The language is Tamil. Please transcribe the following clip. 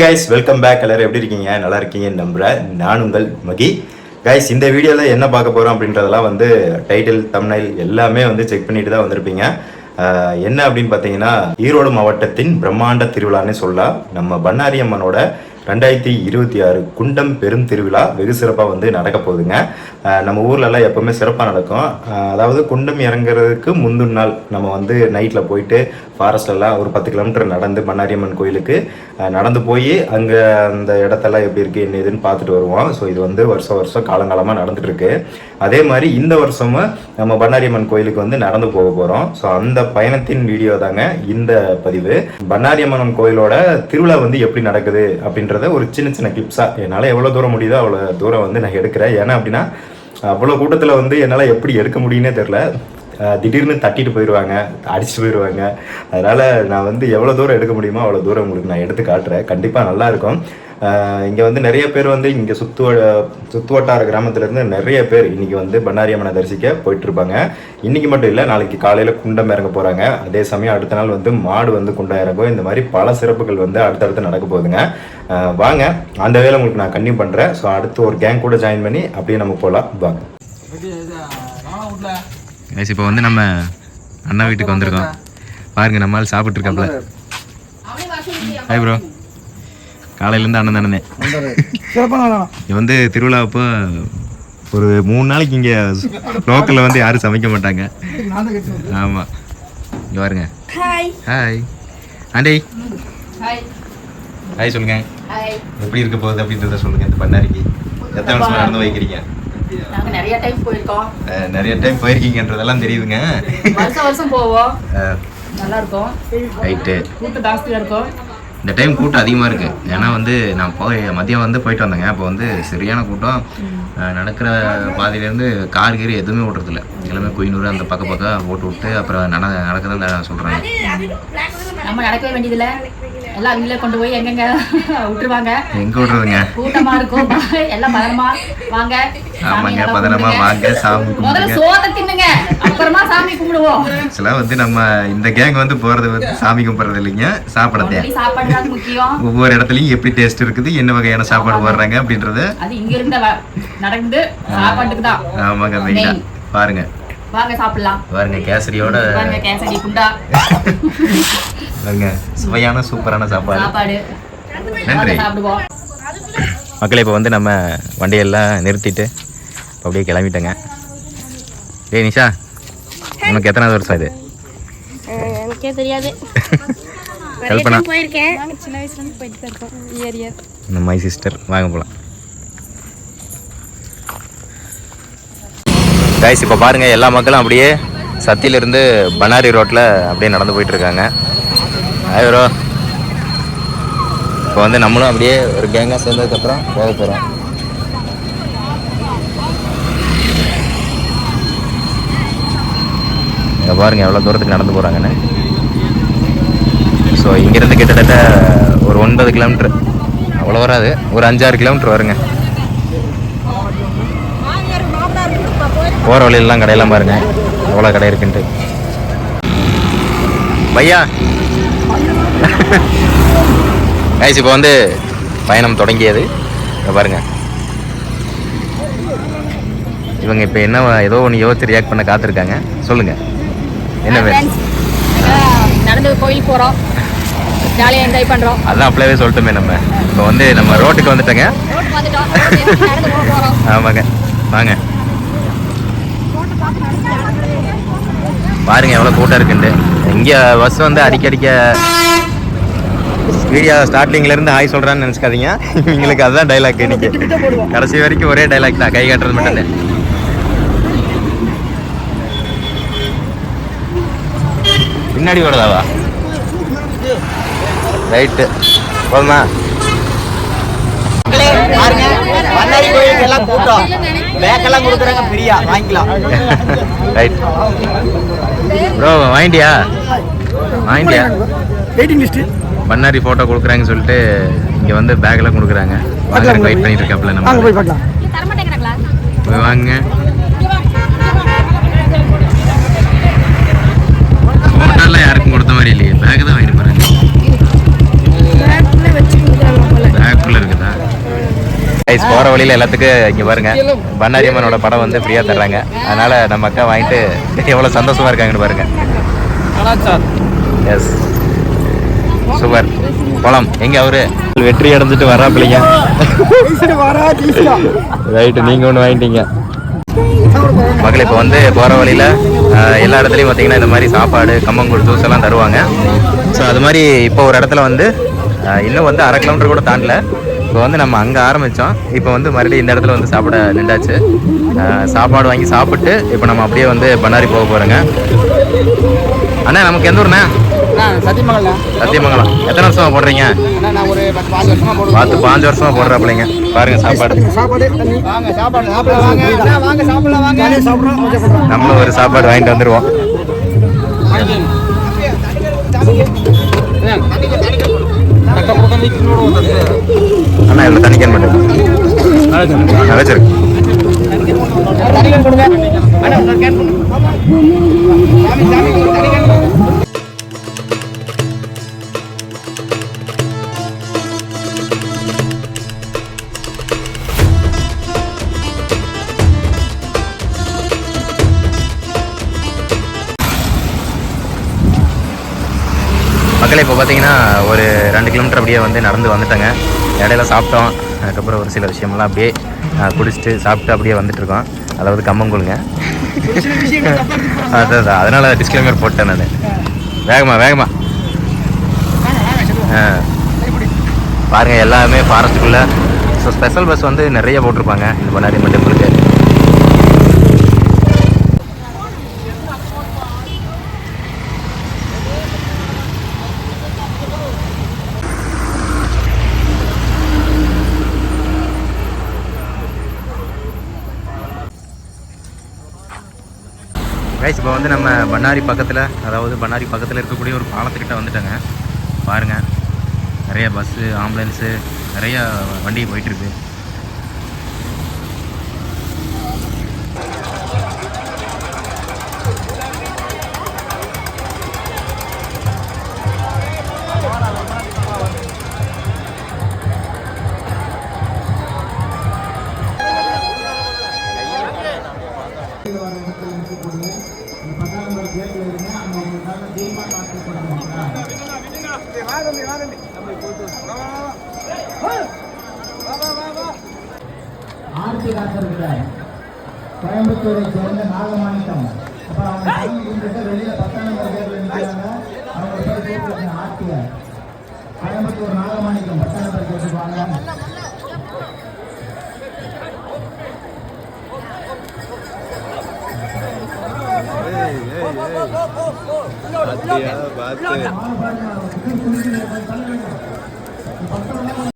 Guys, welcome back. எல்லாரும் எப்படி இருக்கீங்க? நல்லா இருக்கீங்கன்னு நம்புறேன். நான் உங்கள் மகி. கைஸ், இந்த வீடியோவில் என்ன பார்க்க போகிறோம் அப்படின்றதெல்லாம் வந்து டைட்டில் தம்ப்நெயில் எல்லாமே வந்து செக் பண்ணிட்டு தான் வந்திருப்பீங்க. என்ன அப்படின்னு பார்த்தீங்கன்னா, ஈரோடு மாவட்டத்தின் பிரம்மாண்ட திருவிழான்னு சொல்லலாம். நம்ம பண்ணாரி அம்மனோட 2026 குண்டம் பெரும் திருவிழா வெகு சிறப்பாக வந்து நடக்க போகுதுங்க. நம்ம ஊர்லலாம் எப்போவுமே சிறப்பாக நடக்கும். அதாவது குண்டம் இறங்குறதுக்கு முந்தின நாள் நம்ம வந்து நைட்டில் போயிட்டு ஃபாரஸ்ட்லாம் ஒரு 10 கிலோமீட்டர் நடந்து பண்ணாரியம்மன் கோயிலுக்கு நடந்து போய் அங்கே அந்த இடத்தெல்லாம் எப்படி இருக்குது என்ன ஏதுன்னு பார்த்துட்டு வருவோம். ஸோ இது வந்து வருஷம் காலங்காலமாக நடந்துட்டுருக்கு. அதே மாதிரி இந்த வருஷமும் நம்ம பண்ணாரியம்மன் கோயிலுக்கு வந்து நடந்து போக போகிறோம். ஸோ அந்த பயணத்தின் வீடியோ தாங்க இந்த பதிவு. பண்ணாரியம்மன் கோயிலோட திருவிழா வந்து எப்படி நடக்குது அப்படின்றத ஒரு சின்ன கிளிப்ஸாக என்னால் எவ்வளோ தூரம் முடியுதோ அவ்வளோ தூரம் வந்து நான் எடுக்கிறேன். ஏன்னா அப்படின்னா அவ்வளோ கூட்டத்தில் வந்து என்னால் எப்படி எடுக்க முடியுன்னே தெரில. திடீர்னு தட்டிட்டு போயிடுவாங்க, அடிச்சுட்டு போயிடுவாங்க. அதனால் நான் வந்து எவ்வளோ தூரம் எடுக்க முடியுமோ அவ்வளோ தூரம் உங்களுக்கு நான் எடுத்து காட்டுறேன். கண்டிப்பாக நல்லாயிருக்கும். இங்கே வந்து நிறைய பேர் வந்து இங்கே சுற்று வட்டார கிராமத்துலேருந்து நிறைய பேர் இன்றைக்கி வந்து பண்ணாரியம்மனை தரிசிக்க போயிட்டுருப்பாங்க. இன்றைக்கி மட்டும் இல்லை, நாளைக்கு காலையில் குண்டம் இறங்க போகிறாங்க. அதே சமயம் அடுத்த நாள் வந்து மாடு வந்து குண்டம் இறங்கும். இந்த மாதிரி பல சிறப்புகள் வந்து அடுத்தடுத்து நடக்க போகுதுங்க. வாங்க, அந்த வேலை உங்களுக்கு நான் கன்டினியூ பண்ணுறேன். ஸோ அடுத்து ஒரு கேங் கூட ஜாயின் பண்ணி அப்படியே நம்ம போகலாம். வாங்க. இப்போ வந்து நம்ம அண்ணா வீட்டுக்கு வந்திருக்கோம். பாருங்க, நம்மளால சாப்பிட்டு இருக்காப்ல. Hi bro. காலையிலேருந்து அண்ணன் தானே. இது வந்து திருவிழா அப்போ ஒரு 3 நாளைக்கு இங்கே லோக்கலில் வந்து யாரும் சமைக்க மாட்டாங்க. ஆமாம், இங்கே பாருங்க. Hi aunty. ஹாய் சொல்லுங்க. எப்படி இருக்க போகுது அப்படின்றத சொல்லுங்க. இந்த பண்ணாரிக்கு எத்தனை வருஷம் நடந்து வைக்கிறீங்க? நிறைய டைம் போயிருக்கீங்கன்றதெல்லாம் தெரியுதுங்க. வருஷம் போவோம். நல்லா இருக்கும். ரைட்டு. கூட்டம் ஜாஸ்தியாக இருக்கும். இந்த டைம் கூட்டம் அதிகமாக இருக்குது. ஏன்னா வந்து நான் மதியம் வந்து போயிட்டு வந்தேங்க. அப்போ வந்து சரியான கூட்டம். நடக்கிற பாதையிலேருந்து கார் கீரி எதுவுமே ஓட்டுறதில்ல. எல்லாமே குயினூர் அந்த பக்கம் ஓட்டு விட்டு அப்புறம் நடக்கிறதா சொல்கிறாங்க. நம்ம நடக்கவே வேண்டியதில்லை. எல்லாம் அவங்களே கொண்டு போய் எங்கெங்க விட்டுருவாங்க. எங்கே விட்டுறதுங்க? கூட்டமாக இருக்கும். எல்லாம் பதனமா வாங்க. ஆமாங்க, பதனமா வாங்க. சாமி முதல்ல சோத்தை தின்னுங்க, அப்புறமா சாமி கும்பிடுவோம். ஆக்சுவலாக வந்து நம்ம இந்த கேங் வந்து போகிறது வந்து சாமி கும்பிட்றது இல்லைங்க, சாப்பிடத்தே. சாப்பாடு தான் முக்கியம். ஒவ்வொரு இடத்துலையும் எப்படி டேஸ்ட் இருக்குது, என்ன வகையான சாப்பாடு போடுறாங்க அப்படின்றது அது இங்க இருந்து நடந்து சாப்பாட்டுக்கு தான். ஆமாங்க, மெயினாக பாருங்க. வாங்க சாப்பிடலாம். பாருங்க, கேசரியோட பாருங்க, கேசரி குண்டா. பாருங்க, சுவையான சூப்பரான சாப்பாடு. நன்றி மக்களே. இப்போ வந்து நம்ம வண்டியெல்லாம் நிறுத்திட்டு அப்படியே கிளம்பிட்டேங்க. டேய் நிஷா, உனக்கு எத்தனாவது வருஷம் இது? எனக்கே தெரியாது. கல்பனா போயிருக்கேன். சின்ன வயசுல இருந்து போயிட்டு இருக்கோம். இயர் இந்த மை சிஸ்டர். வாங்க போகலாம். கைஸ், இப்போ பாருங்கள், எல்லா மக்களும் அப்படியே சத்தியிலிருந்து பண்ணாரி ரோட்டில் அப்படியே நடந்து போயிட்டுருக்காங்க. ப்ரோ, இப்போ வந்து நம்மளும் அப்படியே ஒரு கேங்காக சேர்ந்ததுக்கப்புறம் போக போகிறோம். இங்கே பாருங்கள் எவ்வளோ தூரத்துக்கு நடந்து போகிறாங்கன்னு. ஸோ இங்கேருந்து கிட்டத்தட்ட ஒரு 9 கிலோமீட்ரு, அவ்வளோ வராது, ஒரு 5-6 கிலோமீட்ரு வருங்க. போகிற வழியிலலாம் கடையெல்லாம் பாருங்க எவ்வளோ கடை இருக்குன்ட்டு. பையா கைஸ், இப்போ வந்து பயணம் தொடங்கியது. இங்கே பாருங்க, இவங்க இப்போ என்ன ஏதோ ஒன்று யோசிச்சு ரியாக்ட் பண்ண காத்திருக்காங்க. சொல்லுங்க, என்ன வேணும்? நடந்து கோயிலுக்கு போகிறோம், ஜாலியாக என்ஜாய் பண்ணுறோம். அதான் அப்படியே சொல்லிட்டோமே. நம்ம இப்போ வந்து நம்ம ரோட்டுக்கு வந்துட்டோங்க. ஆமாங்க, வாங்க பாருங்க எவ்வளோ கூட்டம் இருக்குன்ட்டு. இங்கே பஸ் வந்து அடிக்கடிக்க வீடியோ ஸ்டார்டிங்லேருந்து ஹாய் சொல்கிறான்னு நினச்சிக்காதீங்க. எங்களுக்கு அதுதான் டைலாக். இன்னைக்கு கடைசி வரைக்கும் ஒரே டைலாக் தான், கை காட்டுறது மட்டும். பின்னாடி வருதாவா? ரைட்டு, போதுமா? பண்ணாரி கோயிலுக்கு எல்லாம் கூட்டம். பேக்கெல்லாம் கொடுக்குறாங்க, ஃப்ரீயா வாங்கிக்கலாம். ரைட் ப்ரோ, வாங்கிட்டியா? வெயிட்டிங் லிஸ்ட்டு பண்ணாரி ஃபோட்டோ கொடுக்குறாங்கன்னு சொல்லிட்டு இங்கே வந்து பேக்கெல்லாம் கொடுக்குறாங்க. வாங்க, வெயிட் பண்ணிட்டு இருக்காப்ல. நம்ம போய் பார்க்கலாம். போய் வாங்க. ஃபோட்டோலாம் யாருக்கும் கொடுத்த மாதிரி இல்லையே, பேக்கு தான் வாங்கிட்டு போகிறாங்க. கைஸ் போகிற வழியில் எல்லாத்துக்கும் இங்கே பாருங்க பண்ணாரி அம்மனோட படம் வந்து ஃப்ரீயாக தர்றாங்க. அதனால் நம்ம அக்கா வாங்கிட்டு எவ்வளோ சந்தோஷமாக இருக்காங்கன்னு பாருங்க. Yes super. போலாம். எங்கே அவரு வெற்றி அடைஞ்சிட்டு வராப்பிள்ளைங்க. ரைட்டு, நீங்கள் ஒன்று வாங்கிட்டீங்க. மக்கள் இப்போ வந்து போகிற வழியில் எல்லா இடத்துலையும் பார்த்தீங்கன்னா இந்த மாதிரி சாப்பாடு கம்மங்கூழ் ஜூஸ் எல்லாம் தருவாங்க. ஸோ அது மாதிரி இப்போ ஒரு இடத்துல வந்து இன்னும் வந்து 1/2 கிலோமீட்டர் கூட தாண்டல. இப்போ வந்து நம்ம அங்கே ஆரம்பித்தோம். இப்போ வந்து மறுபடியும் இந்த இடத்துல வந்து சாப்பிட நின்றாச்சு. சாப்பாடு வாங்கி சாப்பிட்டு இப்போ நம்ம அப்படியே வந்து பண்ணாரி போக போகிறோங்க. அண்ணா நமக்கு எந்த ஊர்ண்ணா? சத்தியமங்கலம். சத்தியமங்கலம். எத்தனை வருஷமா போடுறீங்க? நான் ஒரு 5 வருஷமா போடுறேன். 5 வருஷமா போடுறாப்பிள்ளைங்க. பாருங்க சாப்பாடு. வாங்க சாப்பாடு சாப்பிடலாம். வாங்க சாப்பிடலாம். வாங்க சாப்பிடுறோம். நம்மளும் ஒரு சாப்பாடு வாங்கிட்டு வந்துடுவோம். அண்ணா எவ்வளோ தண்ணி கேன் பண்ணுங்க. வச்சிருக்கு. மக்களே இப்போ பார்த்தீங்கன்னா ஒரு 2 கிலோமீட்டர் அப்படியே வந்து நடந்து வந்துட்டேங்க. இடையில சாப்பிட்டோம். அதுக்கப்புறம் ஒரு சில விஷயம்லாம் அப்படியே குடிச்சிட்டு சாப்பிட்டு அப்படியே வந்துட்டுருக்கோம். அதாவது கம்மங்கூழுங்க. அதான் அதனால் டிஸ்க்ளைமர் போட்டேன் நான். வேகமா பாருங்கள் எல்லாமே ஃபாரஸ்ட்டுக்குள்ளே. ஸோ ஸ்பெஷல் பஸ் வந்து நிறைய போட்டிருப்பாங்க இந்த பண்ணாரி அம்மன் டெம்பிளுக்கு. கைஸ் இப்போ வந்து நம்ம பண்ணாரி பக்கத்தில் இருக்கக்கூடிய ஒரு பாலத்துக்கிட்ட வந்துட்டோங்க. பாருங்கள் நிறைய பஸ்ஸு ஆம்புலன்ஸு நிறைய வண்டி போயிட்டுருக்கு. கோயம்புத்தூரை சேர்ந்த நாகமாணிக்கம். அப்புறம் அவங்க வெளியில 10 நம்பர் பேர்ல நிற்கிறாங்க. அவங்க பேர் கேட்டிருக்கேன். RTR Coimbatore Nagamanickam 10 number கேட்டுருப்பாங்க.